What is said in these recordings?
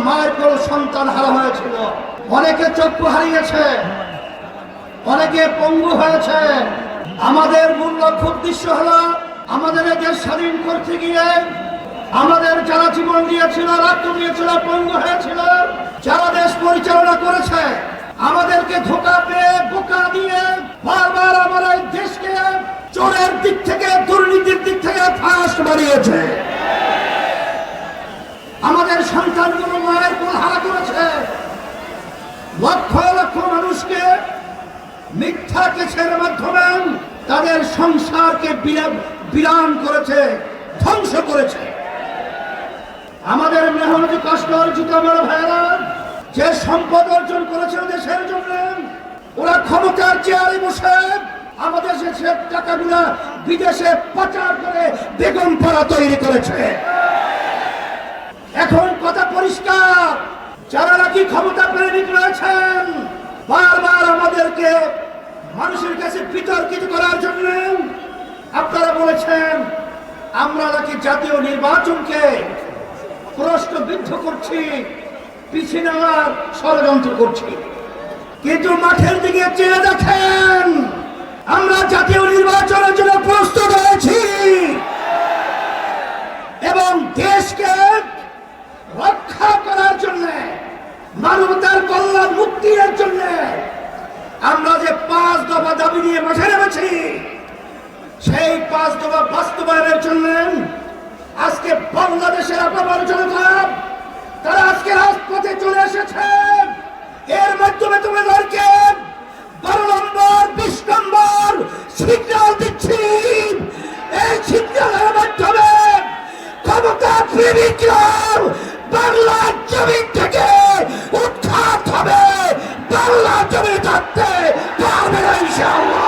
মায়ের কোল সন্তান হারা হয়েছিল, অনেকে চক্ষু হারিয়েছে, অনেকে পঙ্গু হয়েছে। আমাদের মূল লক্ষ্য উদ্দেশ্য হলো আমাদের দেশ স্বাধীন করতে গিয়ে আমাদের যারা জীবন দিয়েছিল, রক্ত দিয়েছিল, পঙ্গু হয়েছিল, যারা দেশ পরিচালনা করেছে, আমাদেরকে ধোঁকা পেয়ে বোকা দিয়ে বারবার আমার এই দেশকে চোরের দিক থেকে, দুর্নীতির দিক থেকে ফাঁস বাড়িয়েছে। আমাদের সন্তানগুলো মায়ের কোল হারা করেছে, লক্ষ লক্ষ মানুষকে মিথ্যা কেসের মাধ্যমে তাদের সংসারকে বিরান করেছে, ধ্বংস করেছে। আমাদের মেহনতি কষ্ট অর্জিত আমার ভাইয়েরা যে সম্পদ অর্জন করেছে দেশের জন্য, ওরা ক্ষমতার চেয়ারে বসে আমাদের দেশের টাকাগুলা বিদেশে পাচার করে বেগম পাড়া তৈরি করেছে। এখন কথা পরিষ্কার, যারা নাকি ক্ষমতা প্রেমিক রয়েছেন, বারবার আমাদেরকে মানুষের কাছে বিতর্কিত করার জন্য আপনারা বলেছেন আমরা নাকি জাতীয় নির্বাচনকে প্রশ্নবিদ্ধ করছি, পিছিয়ে নেওয়ার ষড়যন্ত্র করছি। কিন্তু মাঠের দিকে চেয়ে দেখেন, আমরা জাতীয় নির্বাচনের জন্য প্রস্তুত হয়েছি এবং দেশকে রক্ষা করার জন্য, মানবতার কল্যাণ মুক্তির জন্য আমরা যে 5 দফা দাবি নিয়ে মাঠে নেমেছি, সেই 5 দফা বাস্তবায়নের জন্য আজকে বাংলাদেশের আপামর জনতা তারা আজকে রাজপথে চলে এসেছে। এর মাধ্যমে তোমাদেরকে 12 নম্বর 20 নম্বর সিগন্যাল দিচ্ছি। এই সিগন্যালের মাধ্যমে ক্ষমতা প্রেমিকরা বাংলার জমি থেকে উৎখাত হবে, বাংলার জমি থাকতে পারবে না ইনশাআল্লাহ।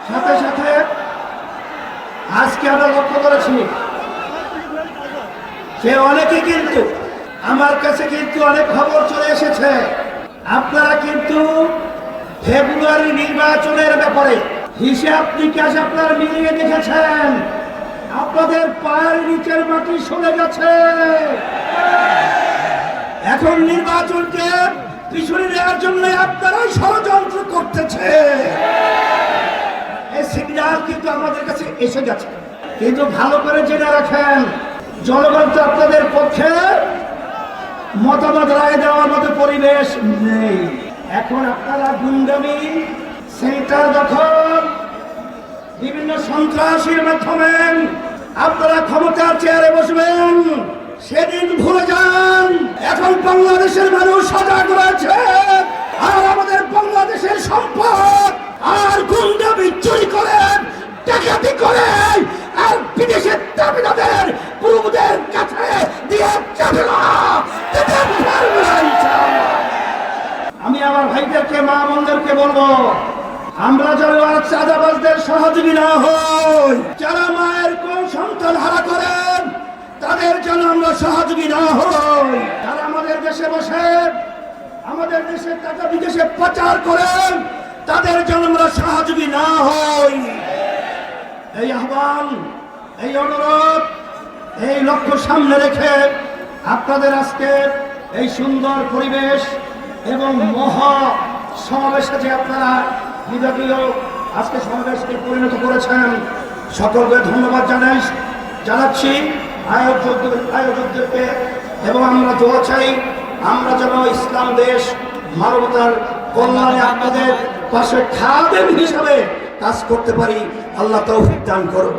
সাথে সাথে আজকে আমরা লক্ষ্য করেছি যে অনেকে কিন্তু আমার কাছে কিন্তু অনেক খবর চলে এসেছে, আপনারা কিন্তু ফেব্রুয়ারি নির্বাচনের ব্যাপারে হিসাব নিকাশ আপনারা মিলিয়ে দেখেছেন, আপনাদের পায়ের নিচের মাটি সরে গেছে। এখন নির্বাচনকে পিছনে নেওয়ার জন্য আপনারাই ষড়যন্ত্র করতেছে। এই সিগন্যাল কিন্তু আমাদের কাছে এসে গেছে, কিন্তু ভালো করে জেনে রাখেন, জনগণ তো আপনাদের পক্ষে মতামত রায় দেওয়ার মতো পরিবেশ নেই। এখন আপনারা গুন্ডামি, সেন্টার দখল, বিভিন্ন সন্ত্রাসীর মাধ্যমে আপনারা ক্ষমতার চেয়ারে বসবেন, সেদিন ভুলে যান। এখন বাংলাদেশের মানুষ সজাগ রয়েছে, আর আমাদের বাংলাদেশের সম্পদ আর গুন্ডামি চুরি করে, ডাকাতি করে, আর বিদেশের দাবিদারদের প্রভুদের কাছে দিয়ে যাবে না। আমি আমার ভাইদেরকে, মা বোনদেরকে বলবো, আমরা যেন আর চাঁদাবাজদের সহযোগী না হই। যারা মায়ের কোন সন্তান হারা করেন তাদের যেন আমরা সহযোগী না হই। যারা আমাদের দেশে বসে আমাদের দেশের টাকা বিদেশে পাচার করেন তাদের যেন আমরা সহযোগী না হই। এই আহ্বান, এই অনুরোধ, এই লক্ষ্য সামনে রেখে আপনাদের আজকে এই সুন্দর পরিবেশ এবং মহা সমাবেশে যে আপনারা বিভাগীয় আজকে সমাবেশকে পরিণত করেছেন, সকলকে ধন্যবাদ জানাচ্ছি আয়োজকদেরকে। এবং আমরা দোয়া চাই, আমরা যেন ইসলাম দেশ, মানবতার কল্যাণে আপনাদের পাশে খাদেম হিসাবে কাজ করতে পারি। আল্লাহ তৌফিক দান করুন।